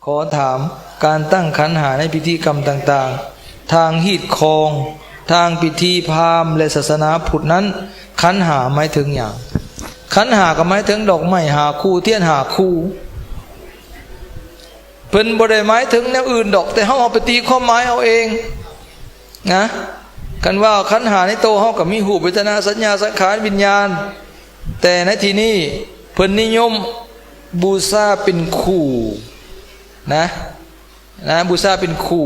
ขอถามการตั้งขันหาในพิธีกรรมต่างๆทางฮีดคองทางพิธีพราหมณ์และศาสนาพุทธนั้นขันหาหมายถึงอย่างขันหาก็หมายถึงดอกไม้หาคู่เทียนหาคู่เพิ่นบ่ได้หมายถึงแนวอื่นดอกแต่เฮาเอาไปตีความหมายเอาเองนะกันว่าขันหาในโตเฮาก็มีรูปเวทนาสัญญาสังขารวิญญาณแต่ในที่นี้เพิ่นนิยมบูชาเป็นคู่นะบูชาเป็นคู่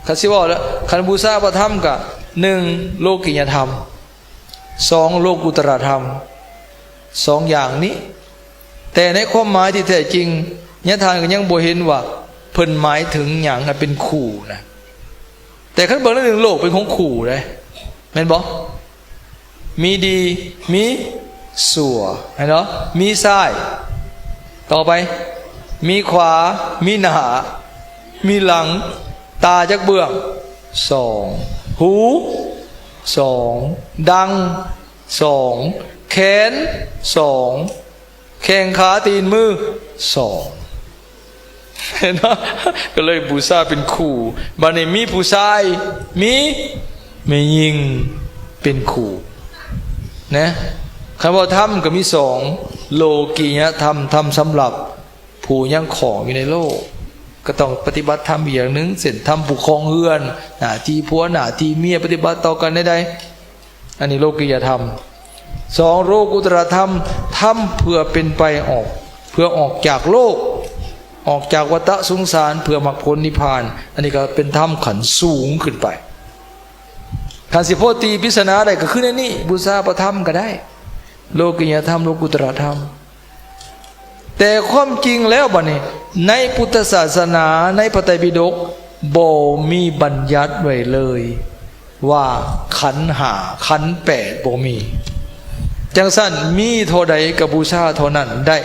คันสิว่าแล้วคันบูชาพระธรรมก็1โลกิยธรรม2โลกุตตรธรรม2อย่างนี้แต่ในความหมายที่แท้จริงญาทานก็ยังบ่เห็นว่าเพิ่นหมายถึงหยังเป็นคู่นะแต่คันเบิ่งใน1โลกเป็นของคู่ได้แม่นบ่มีดีมีชั่วเห็นเนาะมีซ้ายต่อไปมีขวามีหน้ามีหลังตาจักเบื้อง2หู2ดัง2แขน2แข้งขาตีนมือ2เห็นไหมก็เลยบูชาเป็นคู่บัดนี้มีผู้ชายมีแม่หญิงเป็นคู่นะคำว่าธรรมก็มี2โลกียธรรมธรรมสำหรับผู้ยังของอยู่ในโลกก็ต้องปฏิบัติธรรมอย่างหนึ่งเส้นธรรมผู้ครองเฮือนหน้าที่ผัวหน้าที่เมียปฏิบัติต่อกันได้อันนี้โลกียธรรม2โลกุตตรธรรมธรรมเพื่อเป็นไปออกเพื่อออกจากโลกออกจากวัฏสงสารเพื่อมรรคผลนิพพานอันนี้ก็เป็นธรรมขันสูงขึ้นไปขันสิโพธิพิสนาได้ก็ขึ้นในนี้บูชาพระธรรมก็ได้โลกิยธรรมโลกุตตรธรรมแต่ความจริงแล้วบัดนี้ในพุทธศาสนาในพระไตรปิฎกบ่มีบัญญัติไว้เลยว่าขันธ์5ขันธ์8บ่มีจังซั่นมีเท่าใดก็บูชาเท่านั้นได้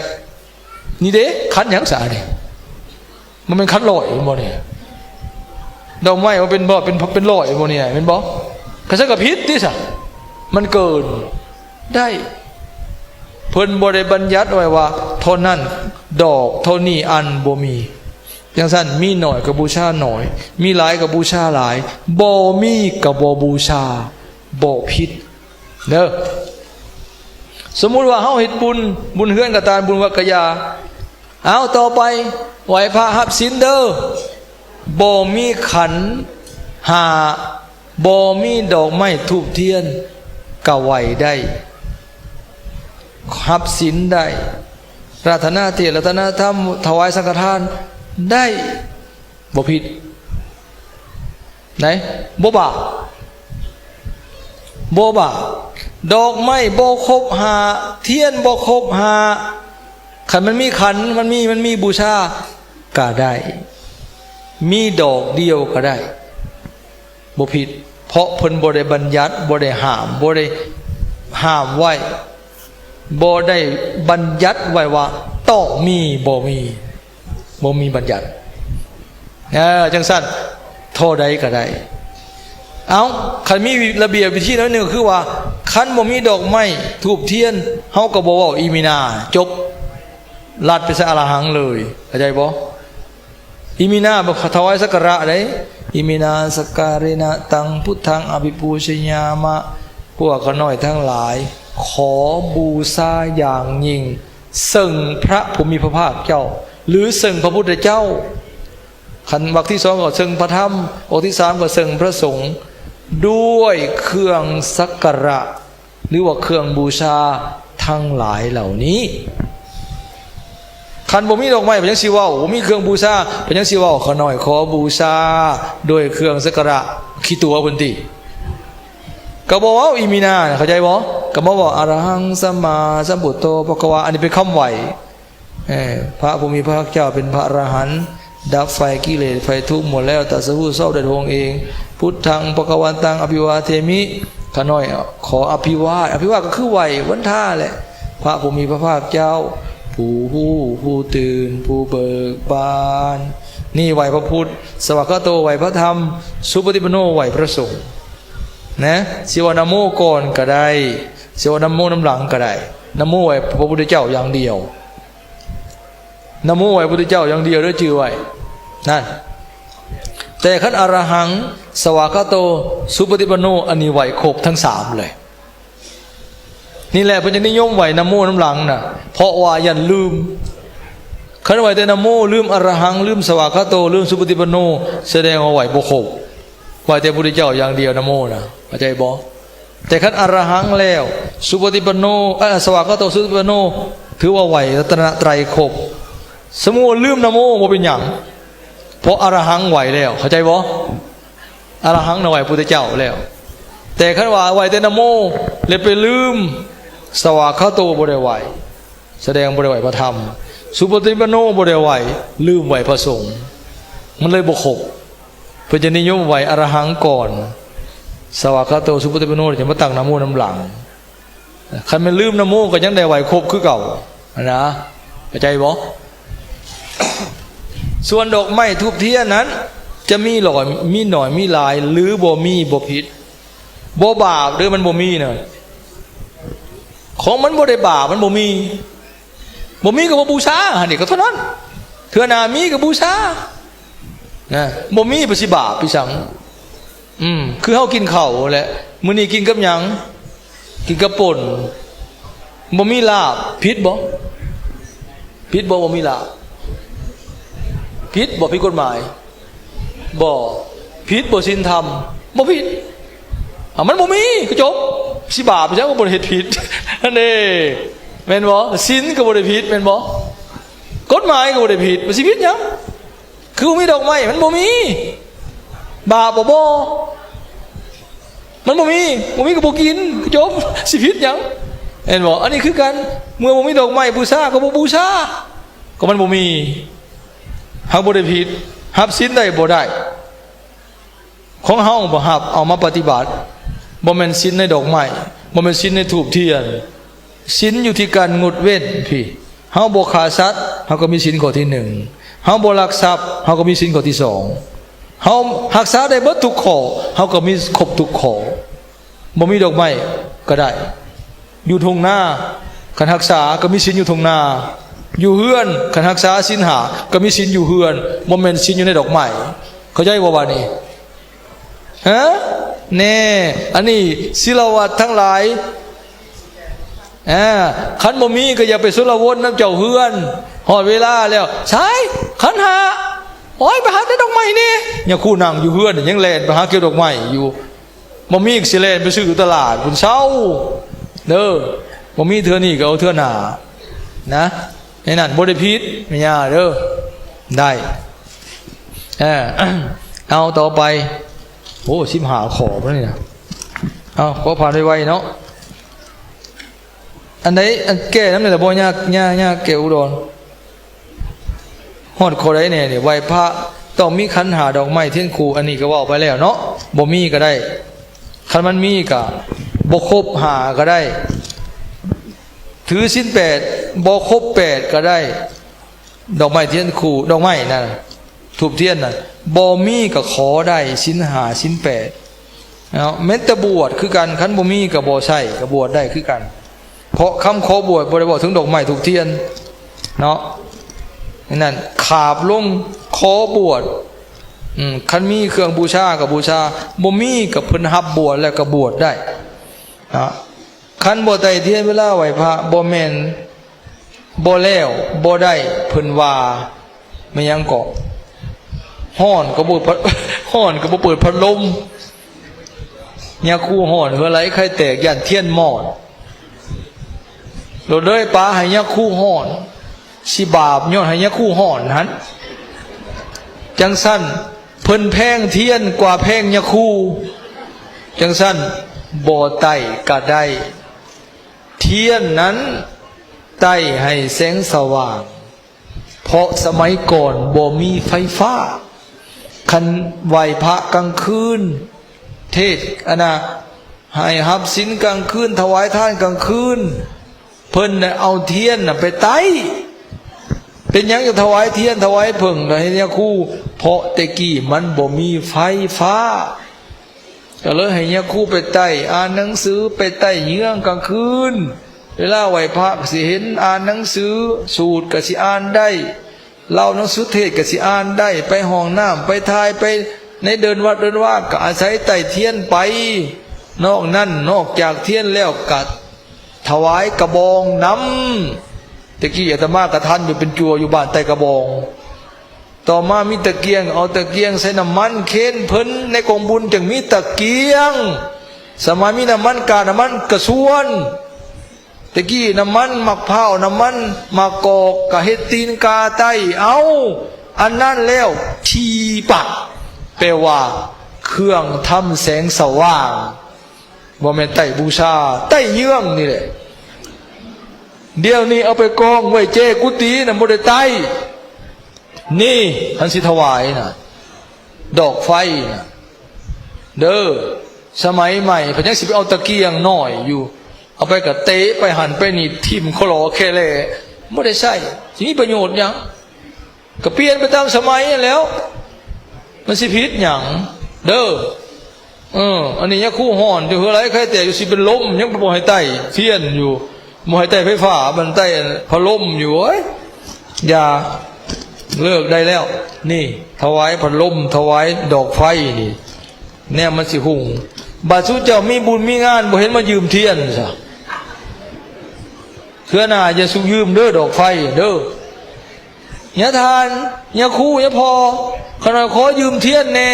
นี่เด้ขันธ์หยังซะนี่มันเป็นขันธ์100บ่เนี่ยดอกไม้มันเป็นบ่เป็น100บ่เนี่ยแม่นบ่ก็ซะก็ผิดติซะมันเกินได้เพิ่นบ่ได้บัญญัติไว้ว่าเท่านั้นดอกเท่านี้อันบ่มีจังซั่นมีน้อยก็บูชาน้อยมีหลายก็บูชาหลายบ่มีก็บ่บูชาบ่ผิดเด้อสมมุติว่าเฮาเฮ็ดบุญเฮือนกฐานบุญวักกยาเอาต่อไปไหว้พระรับศีลเด้อบ่มีขันธ์5บ่มีดอกไม้ธูปเทียนก็ไหว้ได้รับศีลได้รัตนาเทศรัตนาธรรมถวายสังฆทานได้บ่ผิดไหนบ่บาดอกไม้บ่ครบ5เทียนบ่ครบ5คันมันมีขันมันมีบูชาก็ได้มีดอกเดียวก็ได้บ่ผิดเพราะเพิ่นบ่ได้บัญญัติบ่ได้ห้ามบ่ได้ห้ามไว้บ่ได้บัญญัติไว้ว่าต้องมีบ่มีบัญญัติจังซั่นเท่าใดก็ได้เอาคันมีระเบียบวิธีแล้วนึงคือว่าคันบ่มีดอกไม้ธูปเทียนเฮาก็บ่เว้าอีมินาจบลัดไปซะอรหังเลยเข้าใจบ่อิมินาบ่ถวายสักการะได้อิมินาสักการะนะตังพุทธังอภิปูชยามะพวกขน้อยทั้งหลายขอบูชาอย่างยิ่งซึ่งพระผู้มีพระภาคเจ้าหรือซึ่งพระพุทธเจ้าขันวรรคที่2ก็ซึ่งพระธรรมวรรคที่3ก็ซึ่งพระสงฆ์ด้วยเครื่องสักการะหรือว่าเครื่องบูชาทั้งหลายเหล่านี้คันบ่มีดอกไม้เป็นจังสิเว้าบ่มีเครื่องบูชาเป็นจังสิเว้าขอน้อยขอบูชาด้วยเครื่องสักการะขี้ตัวเพิ่นติก็บอกว่าอิมินาเข้าใจบ่ก็บ่ว่าอรหังสัมมาสัมพุทโธภควาอันนี้เป็นคำไหวพระผู้มีพระภาคเจ้าเป็นพระอรหันต์ดับไฟกิเลสไฟทุกข์หมดแล้วตรัสรู้ชอบด้วยพระองค์เองพุทธังภควตังอภิวาเทมิขน้อยขออภิวาทก็คือไหววันท่าแหละพระผู้มีพระภาคเจ้าผู้รู้ผู้ตื่นผู้เบิกบานนี่ไหวพระพุทธสวากขาโตไหวพระธรรมสุปฏิปันโนไหวพระสงฆ์นะสิวานะโมก่อนก็ได้สิวานะโมน้ำหลังก็ได้นะโมไหวพระพุทธเจ้าอย่างเดียว นะโมไหวพระพุทธเจ้าอย่างเดียวเด้อจื่อไว้นั่นแต่คันอรหังสวากขาโตสุปฏิปันโนอันนี้ไหวครบทั้งสามเลยนี่แหละเพิ่นจะนิยมไหวนะโมน้ำหลังน่ะเพราะว่ายันลืมคันไหวแต่นะโมลืมอรหังลืมสวากขาโตลืมสุปฏิปันโนแสดงว่าไหวบ่ครบไหวแต่พระพุทธเจ้าอย่างเดียวนะโมน่ะเข้าใจบ่แต่คันอรหังแล้วสุปฏิปันโนสวากขาโตสุปฏิปันโนถือว่าไหวรัตนตรัยครบสมมุติลืมนะโมบ่เป็นหยังเพราะอรหังไหวแล้วเข้าใจบ่อรหังน่ะไหวพระพุทธเจ้าแล้วแต่คันว่าไหวแต่นะโมเลยไปลืมสวากขาโตบ่ได้ไหวแสดงบ่ได้ไหวพระธรรมสุปฏิปันโนบ่ได้ไหวลืมไหวพระสงฆ์มันเลยบ่ครบเพิ่นจะนิยมไหวอรหังก่อนสวากขาโตสุปฏิปันโนจะมาตั้งนะโมน้ำหลังคันมันลืมนะโมก็ยังได้ไหวครบคือเก่านะเข้าใจบ่ส่วนดอกไม้ทูบเทียนนั้นจะมีหลอยมีหน่อยมีหลายหรือบ่มีบ่ผิดบ่บาปหรือมันบ่มีน่ะของมันบ่ได้บาปมันบ่มีก็บ่บูชานี่ก็เท่านั้นเทื่อหน้ามีก็บูชานะบ่มีบ่สิบาปพี่สังคือเฮากินข้าวแหละมื้อนี้กินกับหยังกินกับป่นบ่มีลาบผิดบ่บ่มีลาบผิดบ่ผิดกฎหมายบ่ผิดบ่ศีลธรรมบ่ผิดมันบ่มีก็จบสิบาปใช่บ่ได้เฮ็ดผิดนั่นเด้แม่นบ่ศีลก็บ่ได้ผิดแม่นบ่กฎหมายก็บ่ได้ผิดบ่สิผิดหยังคือมีดอกไม้มันบ่มีบาปบ่มันบ่มีก็บ่กินก็จบสิผิดหยังเห็นบ่อันนี้คือกันเมื่อบ่มีดอกไม้บูชาก็บ่บูชาก็มันบ่มีเฮาบ่ได้ผิดรับศีลได้บ่ได้ของเฮาบ่รับเอามาปฏิบัติบ่แม่นศีลในดอกไม้บ่แม่นศีลในธูปเทียนศีลอยู่ที่การงดเว้นพี่เฮาบ่ฆ่าสัตว์เฮาก็มีศีลข้อที่1เฮาบ่ลักทรัพย์เฮาก็มีศีลข้อที่2เฮารักษาได้เบิดทุกข้อเฮาก็มีครบทุกข้อบ่มีดอกไม้ก็ได้อยู่ทุ่งนาคันรักษาก็มีศีลอยู่ทุ่งนาอยู่เฮือนคันรักษาศีล5ก็มีศีลอยู่เฮือนบ่แม่นศีลอยู่ในดอกไม้เข้าใจบ่ว่านี่ฮะแน่อันนี้ศิลวัตทั้งหลายคันบ่มีก็อย่าไปสุรวนน้ำเจ้าเฮือนฮอดเวลาแล้วใช่ขันหาโอ้ยไปหาแต่ดอกไม้นี่อย่าคู่นั่งอยู่เฮือนยังแล่นไปหาเกี่ยวดอกไม้อยู่บ่มีสิแล่นไปซื้ออยู่ตลาดพุ่นเช้าเด้อบ่มีเทื่อนี้ก็เอาเทื่อหน้านะในนั้นบ่ได้ผิดแม่ย่าเด้อได้เอาต่อไปโอ้15ข้อบ่นี่นะเอาขอผ่านไวๆเนาะอันไหนอันแก่น้ำเนี่ยแต่บ่ยากแก่อุดรฮอดข้อใดเนี่ยไหว้พระต้องมีขันหาดอกไม้เทียนคู่อันนี้ก็เว้าไปแล้วเนาะบ่มีก็ได้คันมันมีก็บ่ครบ5ก็ได้ถือศีล8บ่ครบ8ก็ได้ดอกไม้เทียนคู่ดอกไม้นั่นธูปเทียนน่ะบ่มีก็ขอได้ศีล5ศีล8เนาะแม้แต่บวชคือกันคันบ่มีก็บ่ใช่ก็บวชได้คือกันเพราะคำขอบวชบ่ได้บอกถึงดอกไม้ธูปเทียนเนาะนั่นขาบลงขอบวชคันมีเครื่องบูชากับบูชาบ่มีกับเพิ่นรับบวชแล้วก็บวชได้คันบ่ไต่เทียนเวลาไหว้พระบ่แม่นบ่แล้วบ่ได้เพิ่นว่าไม่ยังเกาะฮ้อนก็บ่เปิดพัดลมยาคู่ฮ้อนเฮือไหลไข่แตกย่านเทียนหมอดโลดเลยปลาให้ยาคู่ฮ้อนสิบาปย้อนให้ยาคู่ฮ้อนหันจังสั้นเพิ่นแพงเทียนกว่าแพงยาคู่จังสั้นบ่ไต่ก็ได้เทียนนั้นไต่ให้แสงสว่างเพราะสมัยก่อนบ่มีไฟฟ้าคันไหว้พระกลางคืนเทศให้รับศีลกลางคืนถวายทานกลางคืนเพิ่นเอาเทียนไปไต่เป็นหยังจะถวายเทียนถวายผึ่งให้เนี่ยคู่เพราะแต่กี้มันบ่มีไฟฟ้าก็เลยให้เนี่ยคู่ไปไต่อ่านหนังสือไปไต่เยื้องกลางคืนเวลาไหว้พระสิเห็นอ่านหนังสือสูตรก็สิอ่านได้ เราหนังสือเทศน์ก็สิอ่านได้ไปห้องน้ำไปทายไปในเดินวัดเดินว่าก็อาศัยไต่เทียนไปนอกนั้นนอกจากเทียนแล้วก็ถวายกระบองน้ำตะกี้อาตมากระทันอยู่เป็นจัวอยู่บ้านใต้กระบองต่อมามีตะเกียงเอาตะเกียงใส่น้ำมันเค้นเพิ่นในกองบุญจึงมีตะเกียงสมัยมีน้ำมันกาน้ำมันกระส่วนตะกี้น้ำมันมะพร้าวน้ำมันมะกอกกะเฮ็ดตีนกาไตเอาอันนั้นแล้วชีปะแปลว่าเครื่องทำแสงสว่างบ่แม่นไต้บูชาไต้เยื่องนี่แหละเดี๋ยวนี้เอาไปกองไว้เจกุฏิน่ะบ่ได้ไต้นี่ท่านสิถวายน่ะดอกไฟน่ะเด้อสมัยใหม่เพิ่นยังสิไปเอาตะเกียงน้อยอยู่เอาไปก็เตะไปหั่นไปนี่ทิ่มคลอแค่แลบ่ได้ใช้สิมีประโยชน์หยังก็เปลี่ยนไปตามสมัยแล้วมันสิผิดหยังเด้ออันนี้ยังคู่ห่อนอยู่เฮือไรใครแต่อยู่สิเป็นลมยังบ่ให้ไต้เทียนอยู่บ่ให้ไต้ไฟฟ้ามันไต้พัดลมอยู่เอ้ยอย่าเลิกได้แล้วนี่ถวายพัดลมถวายดอกไฟนี่แนวมันสิหุ่งบาดสุเจ้ามีบุญมีงานบ่เห็นมายืมเทียนซะเทื่อหน้าอย่าสุยืมเด้อดอกไฟเด้ออย่าทานอย่าคู่อย่าพอขณะขอยืมเทียนแน่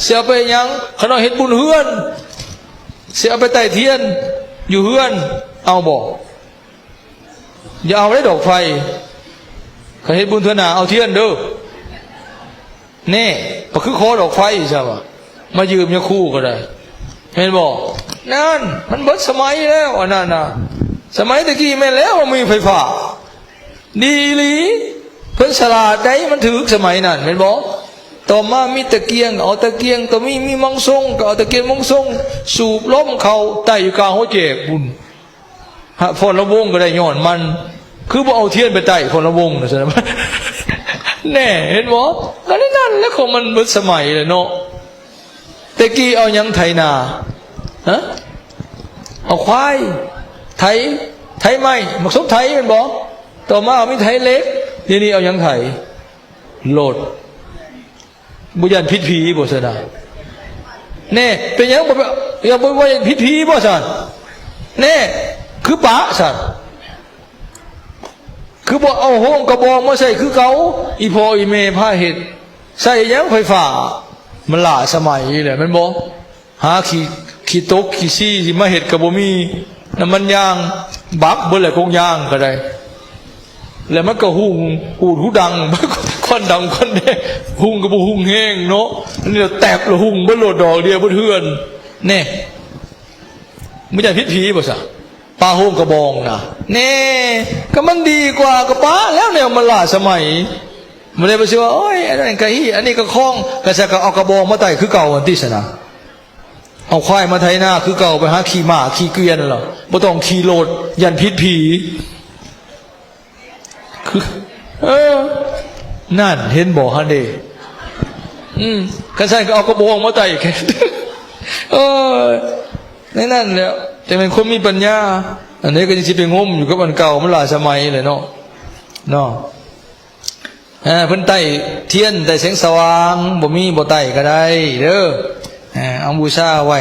เสียไปยังขณะเฮ็ดบุญเฮือนเสียไปไต่เทียนอยู่เฮือนเอาบอกอย่าเอาได้ดอกไฟเขาเฮ็ดบุญเทื่อหน้าเอาเทียนเด้อแน่ก็คือขอดอกไฟใช่ป่ะมายืมอย่าคู่ก็ได้เห็นบอกนั่นมันเบิดสมัยแล้วอันนั้นน่ะสมัยตะกี้แม่นแล้วมีไฟฟ้าดีหลีเพิ่นฉลาดได้มันถึกสมัยนั้นเห็นบอกต่อมามีตะเกียงเอาตะเกียงต่อมีมังทรงก็เอาตะเกียงมังทรงสูบล้มเขาไต่อยู่กลางหัวเจกบุญฮะพลวงก็ได้ย้อนมันคือบ่เอาเทียนไปไต่พลวงนะใช่ไหมแน่เห็นบ่ก็นั่นแล้วของมันเบิดสมัยเลยเนาะตะกี้เอายังไถนาฮะเอาควายไถไม้มักสมไถมันบ่ต่อมาเอามีไถเล็กทีนี้เอายังไถโลดบุญยันพิษผีบ่ซะนะแน่เป็นยังบ่อย่าบ่ว่าพิษผีบ่ซั่นแน่คือปะซั่นคือบ่เอาโฮมกระบองมาใส่คือเก่าอีพ่ออีแม่พาเฮ็ดใส่ยังไฟฟ้ามันล้าสมัยแหละมันบ่หาขี้ตกขี้ซี่สิมาเฮ็ดก็บ่มีน้ำมันยางบักเบิดแหละคงยางก็ได้แล้วมันก็หุ่งอูดหูดังควันดังควันแดงหุ่งก็บ่หุ่งแห้งเนาะนี่แตกแล้วหุ่งบ่โลดดอกเดียวบ่เทือนแน่ไม่ใช่พิษผีบ่ซะปลาโฮมกระบองน่ะแน่ก็มันดีกว่าก็ป้าแล้วแนวมันล้าสมัยมันเลยบ่สิว่าโอ้ยอันนั้นก็ฮีอันนี้ก็คล้องก็ซะก็เอากระบองมาไต่คือเก่าอันที่ซะนะเอาควายมาไถนาคือเก่าไปหาขี่ม้าขี่เกวียนล่ะบ่ต้องขี่โลดยันพิษผีคือนั่นเห็นบ่ฮันเดก็ใช่ก็เอากระบองมาไต่แค่นั่นแหละแต่เป็นคนมีปัญญาอันนี้ก็จะสิไปงมอยู่กับอันเก่ามันหลายสมัยเลยเนาะเพิ่นไต่เทียนไต่แสงสว่างบ่มีบ่ไต่ก็ได้เด้อเอาบูชาไว้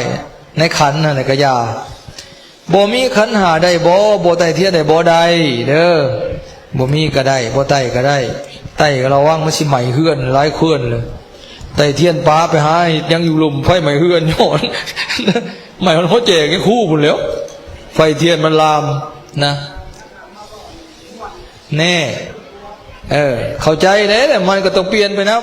ในขันนั่นแหละก็อย่าบ่มีขันหาได้บ่ไต่เทียนได้บ่ได้เด้อบ่มีก็ได้บ่ไต่ก็ได้ไต่ก็ระวังมันสิไหม้เฮือนหลายเฮือนเลยไต่เทียนป้าไปหายังอยู่ลมไฟไหม้เฮือนย้อนไหม้มันโหแจกให้คู่พุ่นแล้วไฟเทียนมันลามนะแน่เข้าใจแล้วมันก็ต้องเปลี่ยนไปนะ